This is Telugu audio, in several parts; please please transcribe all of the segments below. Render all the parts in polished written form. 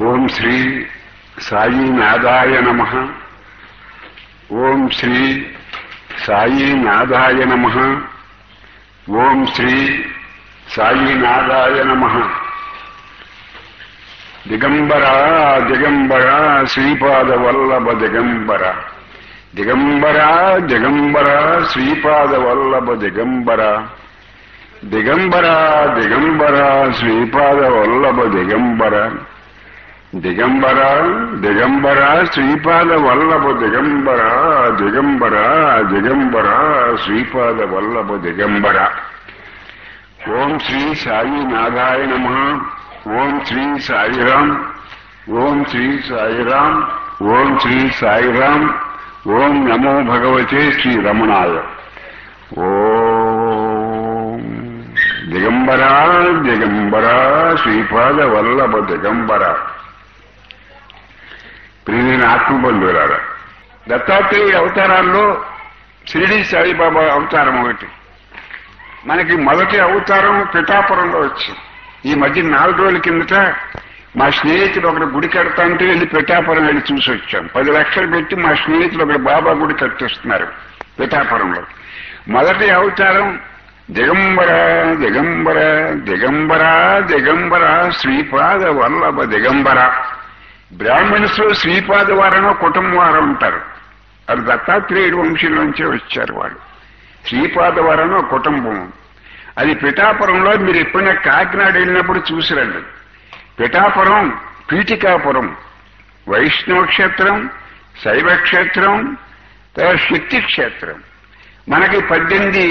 ఓం శ్రీ సాయినాథాయ నమః. ఓం శ్రీ సాయినాథాయ నమః. ఓం శ్రీ సాయినాథాయ నమః. దిగంబర దిగంబర శ్రీపాద వల్లభ దిగంబర, దిగంబర దిగంబర శ్రీపాద వల్లభ దిగంబర, దిగంబర దిగంబర శ్రీపాద వల్లభ దిగంబర, దిగంబర దిగంబర శ్రీపాద వల్లభ దిగంబర, దిగంబర దిగంబర శ్రీపాద వల్లభ దిగంబర. ఓం శ్రీ సాయినాథాయ నమః. ఓం శ్రీ సాయిరాం. ఓం శ్రీ సాయిరాం. ఓం శ్రీ సాయిరాం. ఓం నమో భగవతే శ్రీ రమణాయ. ఓం దిగంబర దిగంబర శ్రీపాద వల్లభ దిగంబర. ప్రియమైన ఆత్మబంధువులారా, దత్తాత్రేయుడి అవతారాల్లో షిరిడీ సాయిబాబా అవతారం ఒకటి. మనకి మొదటి అవతారం పిఠాపురంలో వచ్చింది. ఈ మధ్య 4 రోజుల కిందట మా స్నేహితులు ఒకటి గుడి కడతా అంటే వెళ్ళి పిఠాపురం వెళ్ళి చూసి వచ్చాం. 10 లక్షలు పెట్టి మా స్నేహితులు ఒకటి బాబా గుడి కట్టిస్తున్నారు పిఠాపురంలో. మొదటి అవతారం దిగంబర దిగంబర దిగంబర దిగంబర శ్రీపాద వల్లభ దిగంబర. బ్రాహ్మణ్స్ లో శ్రీపాద వారనో కుటుంబం వారు ఉంటారు. అది దత్తాత్రేయుడి వంశంలోంచే వచ్చారు వాళ్ళు. శ్రీపాద వారనో కుటుంబం. అది పిఠాపురంలో మీరు ఎప్పుడైనా కాకినాడ వెళ్ళినప్పుడు చూసిరండి. పిఠాపురం పీఠికాపురం, వైష్ణవ క్షేత్రం, శైవ క్షేత్రం, శక్తి క్షేత్రం. మనకి 18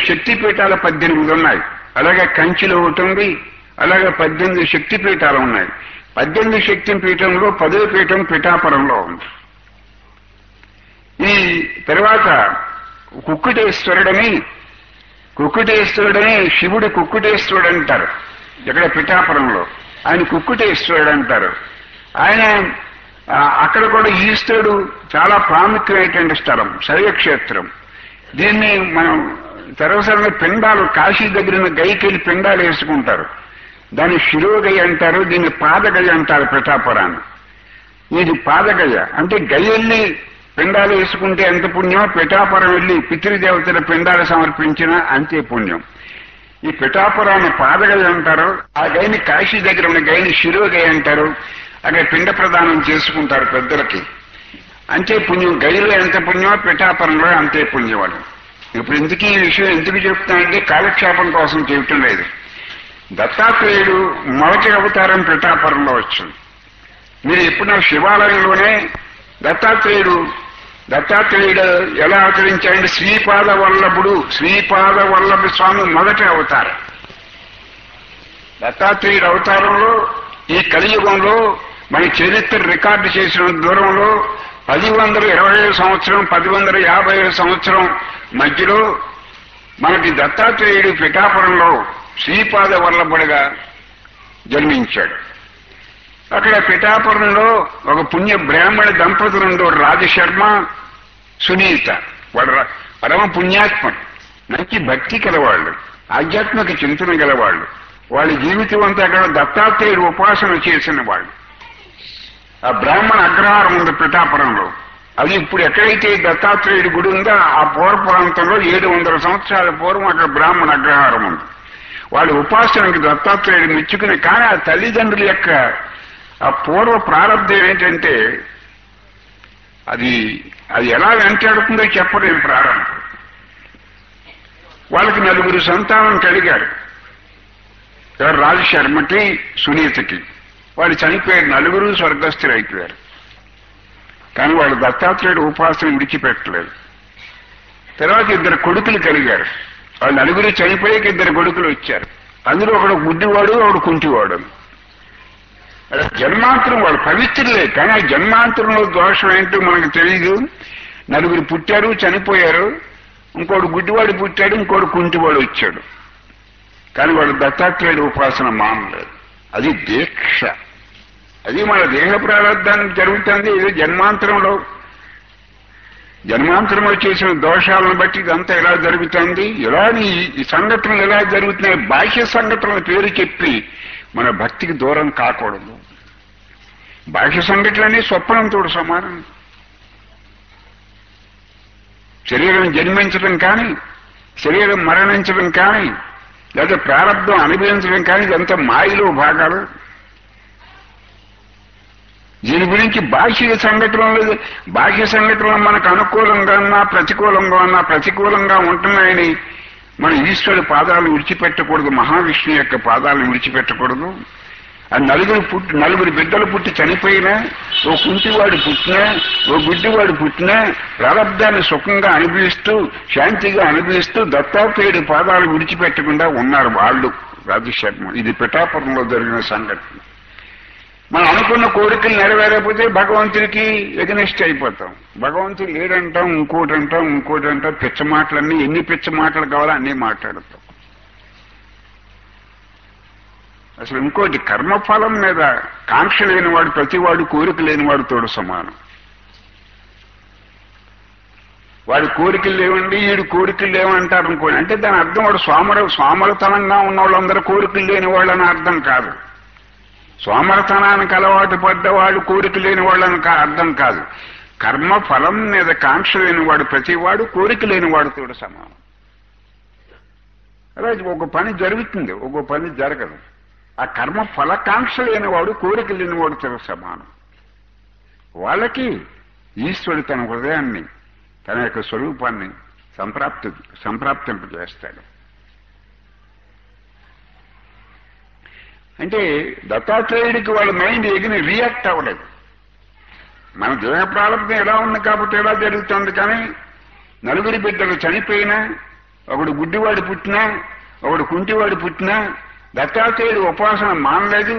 శక్తిపీఠాలు 18 ఉన్నాయి. అలాగే కంచిలో ఒకటి ఉంది. అలాగే 18 శక్తిపీఠాలు ఉన్నాయి. 18 శక్తి పీఠంలో 10వ పీఠం పిఠాపురంలో ఉంది. ఈ తర్వాత కుక్కుటేశ్వరుడని శివుడు కుక్కుటేశ్వరుడు అంటారు. ఇక్కడ పిఠాపురంలో ఆయన కుక్కుటేశ్వరుడు అంటారు. ఆయన అక్కడ కూడా ఈశ్వరుడు చాలా ప్రాముఖ్యమైనటువంటి స్థలం, శైవక్షేత్రం. దీన్ని మనం తెరవసరణ పిండాలు, కాశీ దగ్గర గైకెళ్ళి పిండాలు వేసుకుంటారు. దాన్ని శిరోగయ అంటారు, దీన్ని పాదగయ అంటారు పిఠాపురాన్ని. ఇది పాదగయ అంటే గయల్ని పిండాలు వేసుకుంటే ఎంత పుణ్యం, పిఠాపురం వెళ్ళి పితృదేవతల పిండాలు సమర్పించినా అంతే పుణ్యం. ఈ పిఠాపురాన్ని పాదగయ అంటారు. ఆ గైని కాశీ దగ్గర ఉన్న గైని శిరోగయ అంటారు. అక్కడ పిండ ప్రదానం చేసుకుంటారు పెద్దలకి. అంతే పుణ్యం. గైలో ఎంత పుణ్యమో పిఠాపురంలో అంతే పుణ్యవాడు. ఇప్పుడు ఎందుకు ఈ విషయం ఎందుకు చెప్తానంటే కాలక్షేపం కోసం చెబుతూ లేదు. దత్తాత్రేయుడు మొదటి అవతారం పిఠాపురంలో వచ్చింది. మీరు ఎప్పుడన్నా శివాలయంలోనే దత్తాత్రేయుడు ఎలా అవతరించాడంటే శ్రీపాద వల్లభ స్వామి మొదటి అవతారం. దత్తాత్రేయుడు అవతారంలో ఈ కలియుగంలో మన చరిత్ర రికార్డు చేసిన దూరంలో 1125 సంవత్సరం 1150 సంవత్సరం మధ్యలో మనకి దత్తాత్రేయుడు పిఠాపురంలో శ్రీపాద వల్లభుడిగా జన్మించాడు. అక్కడ పిఠాపురంలో ఒక పుణ్య బ్రాహ్మణ దంపతులు రాజశర్మ, సునీత. వాడు పరమ పుణ్యాత్ముడు, మంచి భక్తి గలవాళ్ళు, ఆధ్యాత్మిక చింతన గలవాళ్ళు. వాళ్ళ జీవితం అంతా అక్కడ దత్తాత్రేయుడు ఉపాసన చేసిన వాళ్ళు. ఆ బ్రాహ్మణ అగ్రహారం ఉంది పిఠాపురంలో. అది ఇప్పుడు ఎక్కడైతే దత్తాత్రేయుడి గుడి ఉందో ఆ పూర్వ ప్రాంతంలో 700 సంవత్సరాల పూర్వం అక్కడ బ్రాహ్మణ అగ్రహారం ఉంది. వాళ్ళ ఉపాసనకి దత్తాత్రేయుడు మెచ్చుకుని. కానీ ఆ తల్లిదండ్రుల యొక్క ఆ పూర్వ ప్రారంభం ఏంటంటే అది ఎలా వెంటాడుతుందో చెప్పలేని ప్రారంభం. వాళ్ళకి 4 సంతానం కలిగారు. రాజశర్మకి, సునీతకి. వాళ్ళు చనిపోయారు. 4 స్వర్గస్థులు అయిపోయారు. కానీ వాళ్ళు దత్తాత్రేయుడు ఉపాసన విడిచిపెట్టలేదు. తర్వాత 2 కొడుకులు కలిగారు. వాళ్ళు 4 చనిపోయాక 2 కొడుకులు వచ్చారు. అందులో ఒకడు గుడ్డివాడు, ఒకడు కుంటివాడు. జన్మాంతరం వాళ్ళు పవిత్రులే. కానీ ఆ జన్మాంతరంలో దోషం ఏంటో మనకు తెలియదు. 4 పుట్టారు, చనిపోయారు. ఇంకోడు గుడ్డివాడు పుట్టాడు, ఇంకోడు కుంటివాడు వచ్చాడు. కానీ వాడు దత్తాత్రేయుడు ఉపాసన మానలేదు. అది దీక్ష. అది మన దేహ ప్రారంధానికి జరుగుతుంది. ఇది జన్మాంతరంలో చేసిన దోషాలను బట్టి ఇదంతా ఎలా జరుగుతుంది. ఇలా ఈ సంఘటనలు ఎలా జరుగుతున్నాయి, బాహ్య సంఘటనల పేరు చెప్పి మన భక్తికి దూరం కాకూడదు. బాహ్య సంఘటనలన్నీ స్వప్నంతో సమానం. శరీరం జన్మించడం కానీ, శరీరం మరణించడం కానీ, లేదా ప్రారంభం అనుభవించడం కానీ ఇదంతా మాయలో భాగాలు. దీని గురించి బాహ్య సంఘటనలు మనకు అనుకూలంగా ఉన్నా ప్రతికూలంగా ఉంటున్నాయని మన ఈశ్వరుడి పాదాలు విడిచిపెట్టకూడదు, మహావిష్ణువు యొక్క పాదాలను విడిచిపెట్టకూడదు. ఆ నలుగురు బిడ్డలు పుట్టి చనిపోయినా, ఓ కుంటివాడు పుట్టినా, ఓ గుడ్డివాడు పుట్టినా ప్రారంధాన్ని సుఖంగా అనుభవిస్తూ శాంతిగా అనుభవిస్తూ దత్తాత్రేయుడి పాదాలు విడిచిపెట్టకుండా ఉన్నారు వాళ్ళు. రాజశర్మ, ఇది పిఠాపురంలో జరిగిన సంఘటన. మనం అనుకున్న కోరికలు నెరవేరకపోతే భగవంతుడికి ఎగనిస్ట్ అయిపోతాం. భగవంతుడు లేడంటాం, ఇంకోటంటాం, పిచ్చ మాటలన్నీ, ఎన్ని పిచ్చ మాటలు కావాలో అన్నీ మాట్లాడతాం. అసలు ఇంకోటి, కర్మఫలం మీద కాంక్ష లేనివాడు ప్రతివాడు కోరిక లేనివాడు తోడు సమానం. వాడి కోరికలు లేవండి, వీడు కోరికలు లేవంటారు అనుకోండి. అంటే దాని అర్థం వాడు సోమరతనంగా ఉన్న వాళ్ళందరూ కోరికలు లేని వాళ్ళని అర్థం కాదు. సోమరతనానికి అలవాటు పడ్డవాడు కోరిక లేని వాళ్ళని అర్థం కాదు. కర్మఫలం మీద కాంక్ష లేనివాడు ప్రతివాడు కోరిక లేనివాడు తోడు సమానం. అలాగే ఒక పని జరుగుతుంది, ఒక పని జరగదు. ఆ కర్మ ఫలకాంక్ష లేనివాడు కోరిక లేనివాడు తోడు సమానం. వాళ్ళకి ఈశ్వరుడు తన హృదయాన్ని, తన యొక్క స్వరూపాన్ని సంప్రాప్తింపజేస్తాడు. అంటే దత్తాత్రేయుడికి వాళ్ళ మైండ్ ఎగిని రియాక్ట్ అవ్వలేదు. మన దేహ ప్రారంభం ఎలా ఉంది కాబట్టి ఎలా జరుగుతుంది. కానీ నలుగురి బిడ్డలు చనిపోయినా, ఒకడు గుడ్డివాడు పుట్టినా, ఒకడు కుంటివాడు పుట్టినా దత్తాత్రేయుడి ఉపాసన మానలేదు,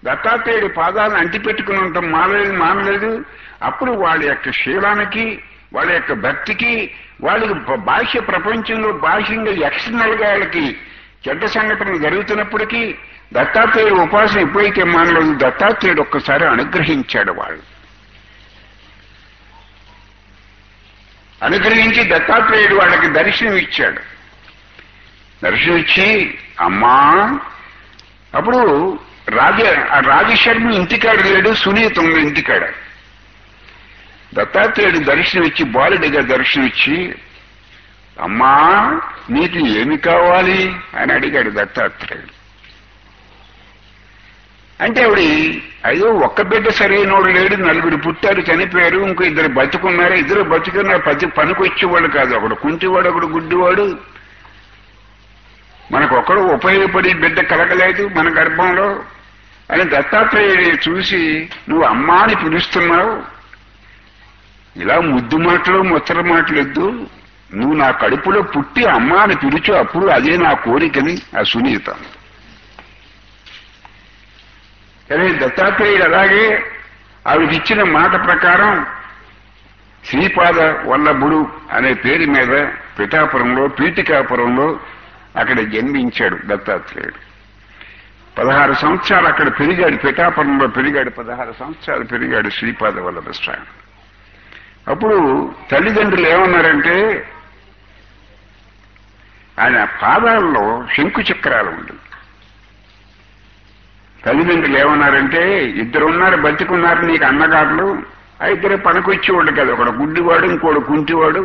దత్తాత్రేయుడి పాదాలను అంటిపెట్టుకుని ఉండటం మానలేదు. అప్పుడు వాళ్ళ యొక్క శీలానికి, వాళ్ళ యొక్క భక్తికి, వాళ్ళకి బాహ్య ప్రపంచంలో బాహ్యంగా ఎక్స్టర్నల్ గా వాళ్ళకి చెడ్డ సంఘటనలు జరుగుతున్నప్పటికీ దత్తాత్రేయుడు ఉపాసన ఎప్పుడైతే మానలేదు, దత్తాత్రేయుడు ఒక్కసారి అనుగ్రహించాడు. వాళ్ళు అనుగ్రహించి దత్తాత్రేయుడు వాళ్ళకి దర్శనం ఇచ్చాడు. దర్శనం ఇచ్చి, అమ్మా, అప్పుడు రాజశర్మ ఇంటికాడ లేడు, సునీత ఉంది ఇంటికాడ. దత్తాత్రేయుడు దర్శనం ఇచ్చి, బాలుడిగా దర్శనం ఇచ్చి, అమ్మా నీకు ఏమి కావాలి అని అడిగాడు దత్తాత్రేయుడు. అంటే ఆవిడ, అయ్యో ఒక్క బిడ్డ సరైనోడు లేడు, నలుగురు పుట్టారు చనిపోయారు, ఇంకో ఇద్దరు బతుకున్నారు, పనికొచ్చేవాళ్ళు కాదు, ఒకడు కుంటివాడు, ఒకడు గుడ్డివాడు, మనకు ఒకడు ఉపయోగపడి బిడ్డ కలగలేదు మన గర్భంలో అని దత్తాత్రేయుడు చూసి, నువ్వు అమ్మా అని పిలుస్తున్నావు, ఇలా ముద్దు మాటలు ముచ్చట మాటలు వద్దు, నువ్వు నా కడుపులో పుట్టి అమ్మా అని పిలుచు, అప్పుడు అదే నా కోరికని ఆ సునీత. సరే, దత్తాత్రేయుడు అలాగే ఆవిడిచ్చిన మాట ప్రకారం శ్రీపాద వల్లభుడు అనే పేరు మీద పిఠాపురంలో, పీఠికాపురంలో అక్కడ జన్మించాడు దత్తాత్రేయుడు. 16 సంవత్సరాలు అక్కడ పెరిగాడు, పిఠాపురంలో పెరిగాడు. 16 సంవత్సరాలు పెరిగాడు శ్రీపాద వల్లభ స్వామి. అప్పుడు తల్లిదండ్రులు ఏమన్నారంటే, ఆయన పాదాల్లో శంకు చక్రాలు ఉండి. తల్లిదండ్రులు ఏమన్నారంటే, ఇద్దరున్నారు, బతికున్నారు నీకు అన్నగారులు, ఆ ఇద్దరు పనికొచ్చేవాడు కదా, ఒకడు గుడ్డివాడు, ఇంకోడు కుంటివాడు,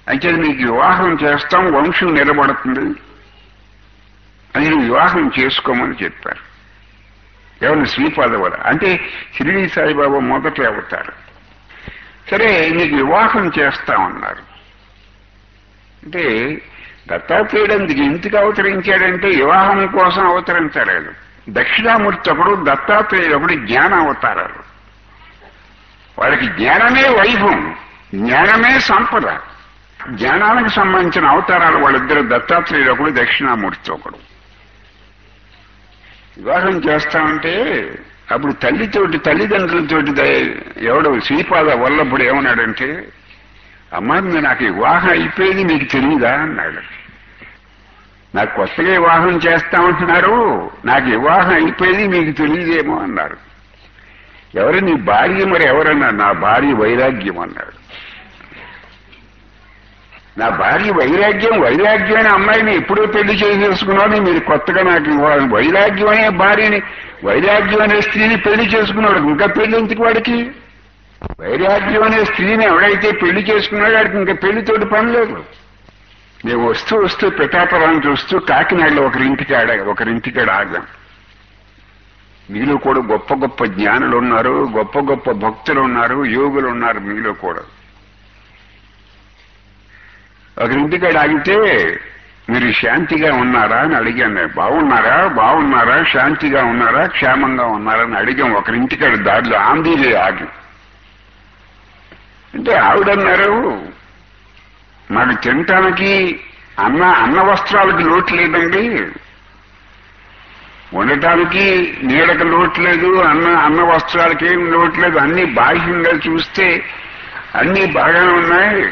అయితే నీకు వివాహం చేస్తాం, వంశం నిలబడుతుంది, అది నువ్వు వివాహం చేసుకోమని చెప్పారు. ఎవరిని? శ్రీపాద వల్ల. అంటే షిరిడీ సాయిబాబా మొదట అవుతారు. సరే, నీకు వివాహం చేస్తామన్నారు. అంటే దత్తాత్రేయుడు అందుకు ఎందుకు అవతరించాడంటే వివాహం కోసం అవతరించలేదు. దక్షిణామూర్తి ఒకడు, దత్తాత్రేయుడు ఒకడు జ్ఞాన అవతారాలు. వాడికి జ్ఞానమే వైభవం, జ్ఞానమే సంపద. జ్ఞానానికి సంబంధించిన అవతారాలు వాళ్ళిద్దరు, దత్తాత్రేయుడు ఒకడు, దక్షిణామూర్తి ఒకడు. వివాహం చేస్తామంటే అప్పుడు తల్లిదండ్రులతోటి ఎవడు శ్రీపాద వల్లభుడు ఏమన్నాడంటే, అమ్మా నాకు వివాహం అయిపోయింది మీకు తెలియదా అన్నాడు. నాకు కొత్తగా వివాహం చేస్తామంటున్నారు, నాకు వివాహం అయిపోయింది మీకు తెలియదేమో అన్నారు. ఎవరు నీ భార్య? మరి ఎవరన్నారు? నా భార్య వైరాగ్యం అన్నాడు. నా భార్య వైరాగ్యం వైరాగ్యం అనే అమ్మాయిని ఎప్పుడో పెళ్లి చేసేసుకున్నాను, మీరు కొత్తగా నాకు ఇవ్వాలి. వైరాగ్యం అనే భార్యని, వైరాగ్యం అనే స్త్రీని పెళ్లి చేసుకున్నాడు, ఇంకా పెళ్లి ఎందుకు వాడికి? వైరాగ్యం అనే స్త్రీని ఎవడైతే పెళ్లి చేసుకున్నాడో వాడికి ఇంకా పెళ్లితోటి పని లేదు. మేము వస్తూ వస్తూ పిఠాపురం చూస్తూ కాకినాడలో ఒకరింటికాడ ఆగాం. మీలో కూడా గొప్ప గొప్ప జ్ఞానులు ఉన్నారు, గొప్ప గొప్ప భక్తులు ఉన్నారు, యోగులు ఉన్నారు మీలో కూడా. ఒకరింటికాడ ఆగితే మీరు శాంతిగా ఉన్నారా అని అడిగాను. బాగున్నారా, శాంతిగా ఉన్నారా, క్షేమంగా ఉన్నారా అని అడిగాం. ఒకరింటికాడ దారిలో ఆందీలే ఆగి అంటే ఆవిడన్నారు, మాకు తినటానికి అన్న వస్త్రాలకు లోటు లేదండి, ఉండటానికి నీడకు లోటు లేదు, అన్న వస్త్రాలకి ఏం లోటు లేదు, అన్ని బాహ్యంగా చూస్తే అన్ని బాగానే ఉన్నాయి.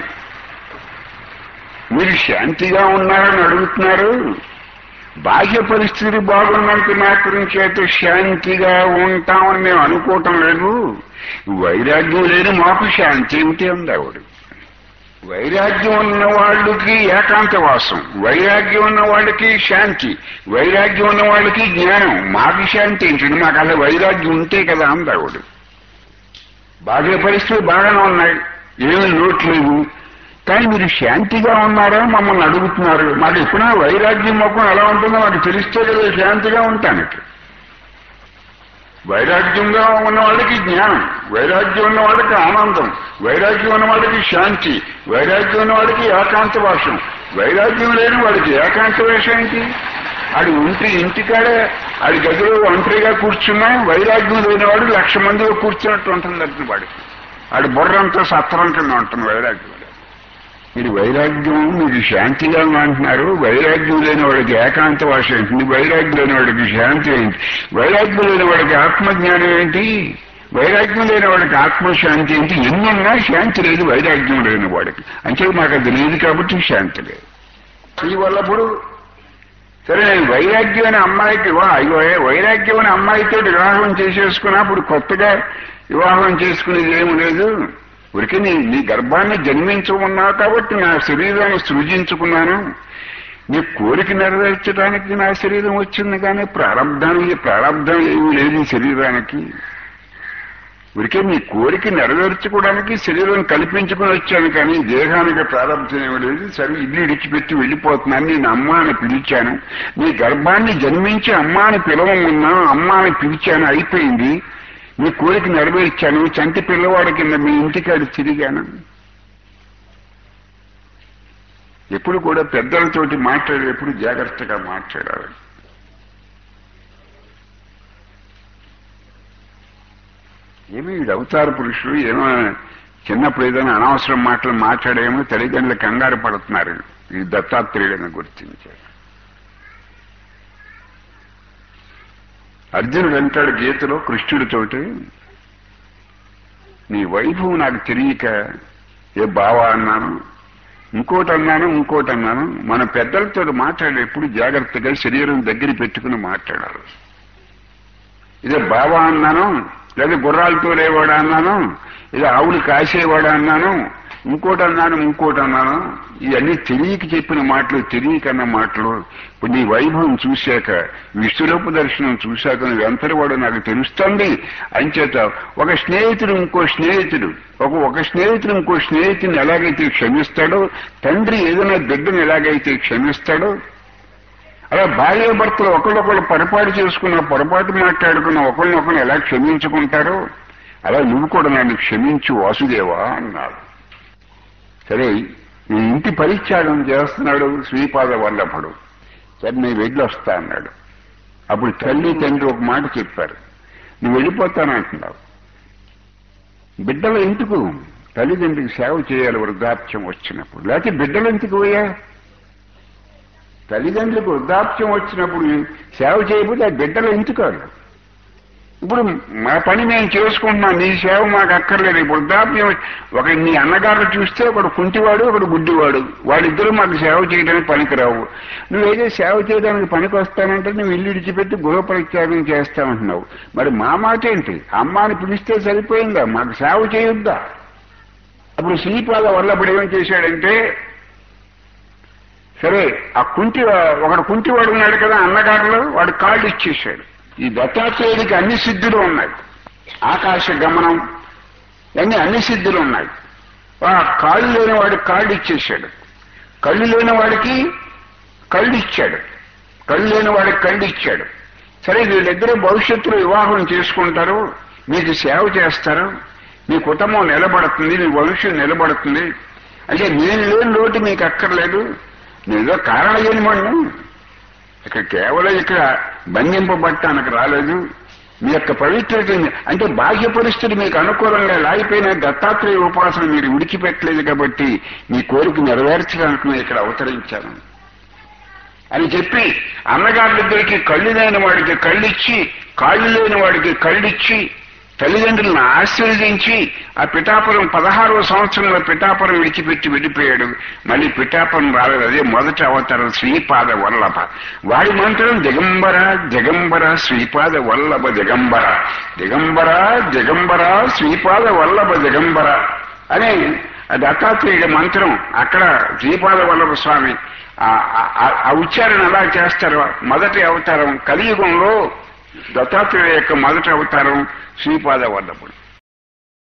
మీరు శాంతిగా ఉన్నారని అడుగుతున్నారు, బాహ్య పరిస్థితి బాగున్నంత మాత్రం చేత శాంతిగా ఉంటామని మేము అనుకోవటం లేదు. వైరాగ్యం లేని మాకు శాంతి ఏమిటి అంది ఆవిడ. వైరాగ్యం ఉన్న వాళ్ళకి ఏకాంతవాసం, వైరాగ్యం ఉన్న వాళ్ళకి శాంతి, వైరాగ్యం ఉన్న వాళ్ళకి జ్ఞానం, మాకు శాంతి ఏంటండి, మాకు అలా వైరాగ్యం ఉంటే కదా అంది ఆవిడ. బాహ్య పరిస్థితులు బాగానే ఉన్నాయి, ఏమీ లోటు లేవు, కానీ మీరు శాంతిగా ఉన్నారా మమ్మల్ని అడుగుతున్నారు. మాకు ఎప్పుడైనా వైరాగ్యం మొక్కం ఎలా ఉంటుందో మాకు తెలిస్తే కదా శాంతిగా ఉంటానికి. వైరాగ్యంగా ఉన్న వాళ్ళకి జ్ఞానం, వైరాగ్యం ఉన్న వాళ్ళకి ఆనందం, వైరాగ్యం ఉన్న వాళ్ళకి శాంతి, వైరాగ్యం ఉన్న వాళ్ళకి ఏకాంతవాసం. వైరాగ్యం లేని వాడికి ఏకాంతవేషం ఏంటి? ఆడి ఇంటికాడే ఆడి గదిలో ఒంటరిగా కూర్చున్నా వైరాగ్యం లేనివాడు 1,00,000 మందిలో కూర్చున్నట్టు ఉంటుంది అర్థం వాడికి. ఆడి బుర్రంతా సత్రం కింద ఉంటుంది వైరాగ్యం. మీరు వైరాగ్యం, మీరు శాంతిగా అంటున్నారు, వైరాగ్యం లేని వాడికి ఏకాంతవాసం ఏంటి, వైరాగ్యం లేని వాడికి శాంతి ఏంటి, వైరాగ్యం లేని వాడికి ఆత్మజ్ఞానం ఏంటి, వైరాగ్యం లేని వాడికి ఆత్మశాంతి ఏంటి? ఎన్నున్నా శాంతి లేదు వైరాగ్యం లేని వాడికి. అంటే మాకు అది లేదు కాబట్టి శాంతి లేదు. ఈ వల్లప్పుడు సరే నేను వైరాగ్యం అనే అమ్మాయికి వైరాగ్యం అనే అమ్మాయితో వివాహం చేసేసుకున్నప్పుడు కొత్తగా వివాహం చేసుకునేది ఏమి లేదు. ఊరికే నీ గర్భాన్ని జన్మించుకున్నావు కాబట్టి నా శరీరాన్ని సృజించుకున్నాను, నీ కోరిక నెరవేర్చడానికి నా శరీరం వచ్చింది, కానీ ప్రారంధం ఏమీ లేదు శరీరానికి. ఊరికే నీ కోరిక నెరవేర్చుకోవడానికి శరీరం కల్పించుకుని వచ్చాను, కానీ దేహానికి ప్రారంభం ఏమీ లేదు. సరే ఇల్లు ఇడిచిపెట్టి వెళ్ళిపోతున్నాను, నేను అమ్మ అని పిలిచాను, నీ గర్భాన్ని జన్మించి అమ్మ అని పిలవమున్నా అమ్మ అని పిలిచాను, అయిపోయింది. మీ కోరిక నెరవేర్చాను, చంటి పిల్లవాడి కింద మీ ఇంటికాడి తిరిగాను. ఎప్పుడు కూడా పెద్దలతోటి మాట్లాడేటప్పుడు జాగ్రత్తగా మాట్లాడాలి. ఏమీ వీడు అవతార పురుషుడు, ఏమో చిన్నప్పుడు ఏదైనా అనవసరం మాటలు మాట్లాడేమో తల్లిదండ్రులు కంగారు పడుతున్నారు. ఈ దత్తాత్రేయుడని గుర్తించారు. అర్జునుడు అంటాడు గీతలో కృష్ణుడితోటి, నీ వైభవం నాకు తెలియక ఏ బావా అన్నాను, ఇంకోటి అన్నాను. మన పెద్దలతో మాట్లాడేప్పుడు జాగ్రత్తగా శరీరం దగ్గర పెట్టుకుని మాట్లాడాలి. ఇదే బావా అన్నాను, లేదా గుర్రాలతో లేవాడా అన్నాను, ఇదే ఆవులు కాసేవాడా అన్నాను, ఇంకోటి అన్నాను. ఇవన్నీ తెలియక చెప్పిన మాటలు, తెలియకన్న మాటలు. ఇప్పుడు నీ వైభవం చూశాక, విశ్వరూప దర్శనం చూశాక నువ్వు ఎంతటివాడో నాకు తెలుస్తుంది. అంచేత ఒక స్నేహితుడు ఇంకో స్నేహితుని ఎలాగైతే క్షమిస్తాడో, తండ్రి ఏదైనా బిడ్డను ఎలాగైతే క్షమిస్తాడో, అలా భార్య భర్తలు ఒకళ్ళొకళ్ళు పొరపాటు మాట్లాడుకున్న ఒకళ్ళనొకళ్ళు ఎలా క్షమించుకుంటారో, అలా నువ్వు కూడా నన్ను క్షమించు వాసుదేవా అన్నాడు. సరే ఈ ఇంటి పరిత్యాగం చేస్తున్నాడు శ్రీపాద వల్లభుడు. సరే నేను వెళ్ళొస్తా అన్నాడు. అప్పుడు తల్లి తండ్రి ఒక మాట చెప్పారు, నువ్వు వెళ్ళిపోతానంటున్నావు, బిడ్డలు ఎందుకు తల్లిదండ్రికి సేవ చేయాలి వృద్ధాప్యం వచ్చినప్పుడు, లేకపోతే బిడ్డలు ఎందుకు పోయా? తల్లిదండ్రులకు వృద్ధాప్యం వచ్చినప్పుడు సేవ చేయకపోతే ఆ బిడ్డలు ఎందుకు? ఇప్పుడు మా పని మేము చేసుకుంటున్నాం, నీ సేవ మాకు అక్కర్లేదు. వృద్ధాప్యం నీ అన్నగారు చూస్తే ఒకడు కుంటివాడు, ఒకడు గుడ్డివాడు, వాళ్ళిద్దరూ మాకు సేవ చేయడానికి పనికిరావు. నువ్వేదో సేవ చేయడానికి పనికి వస్తానంటే నువ్వు ఇల్లు విడిచిపెట్టి గృహపరిత్యాగం చేస్తామంటున్నావు. మరి మా మాట ఏంటి? అమ్మాని పిలిస్తే సరిపోయిందా? మాకు సేవ చేయొద్దా? అప్పుడు శ్రీపాద వల్లభుడు ఏం చేశాడంటే, సరే ఆ ఒకడు కుంటివాడు ఉన్నాడు కదా అన్నగారులో, వాడు కాళ్ళు ఇచ్చేసాడు. ఈ దత్తాత్రేయుడికి అన్ని సిద్ధులు ఉన్నాయి, ఆకాశ గమనం అన్ని సిద్ధులు ఉన్నాయి. ఆ కాళ్ళు లేని వాడికి కాళ్ళు ఇచ్చేసాడు, కళ్ళు లేని వాడికి కళ్ళు ఇచ్చాడు, కళ్ళు లేని వాడికి కళ్ళు ఇచ్చాడు. సరే వీళ్ళిద్దరూ భవిష్యత్తులో వివాహం చేసుకుంటారు, మీకు సేవ చేస్తారు, మీ కుటుంబం నిలబడుతుంది, మీ వంశం నిలబడుతుంది. అంటే నేను లేని లోటు మీకు అక్కర్లేదు, నేనేదో కారణ జన్మను ఇక్కడ కేవలం ఇక్కడ బంధింపబట్టానికి రాలేదు. మీ యొక్క పవిత్రత అంటే బాహ్య పరిస్థితి మీకు అనుకూలంగా లాగిపోయిన దత్తాత్రేయ ఉపాసన మీరు విడిచిపెట్టలేదు కాబట్టి మీ కోరిక నెరవేర్చడానికి నేను ఇక్కడ అవతరించాను అని చెప్పి అన్నగారులిద్దరికీ కళ్ళు లేని వాడికి కళ్ళిచ్చి, కాళ్ళు లేని వాడికి కళ్ళిచ్చి, తల్లిదండ్రులను ఆశీర్వదించి ఆ పిఠాపురం 16వ సంవత్సరంలో పిఠాపురం విడిచిపెట్టి వెళ్ళిపోయాడు. మళ్ళీ పిఠాపురం రాలేదు. అదే మొదటి అవతారం శ్రీపాద వల్లభ. వాడి మంత్రం దిగంబర దిగంబర శ్రీపాద వల్లభ దిగంబర, దిగంబర దిగంబర శ్రీపాద వల్లభ దిగంబర అనే దత్తాత్రేయుడి మంత్రం. అక్కడ శ్రీపాద వల్లభ స్వామి ఆ ఉచ్చారణ ఎలా చేస్తారు? మొదటి అవతారం కలియుగంలో దత్తాత్రేయ యొక్క మొదటి అవతారం శ్రీపాద వల్లభుడు.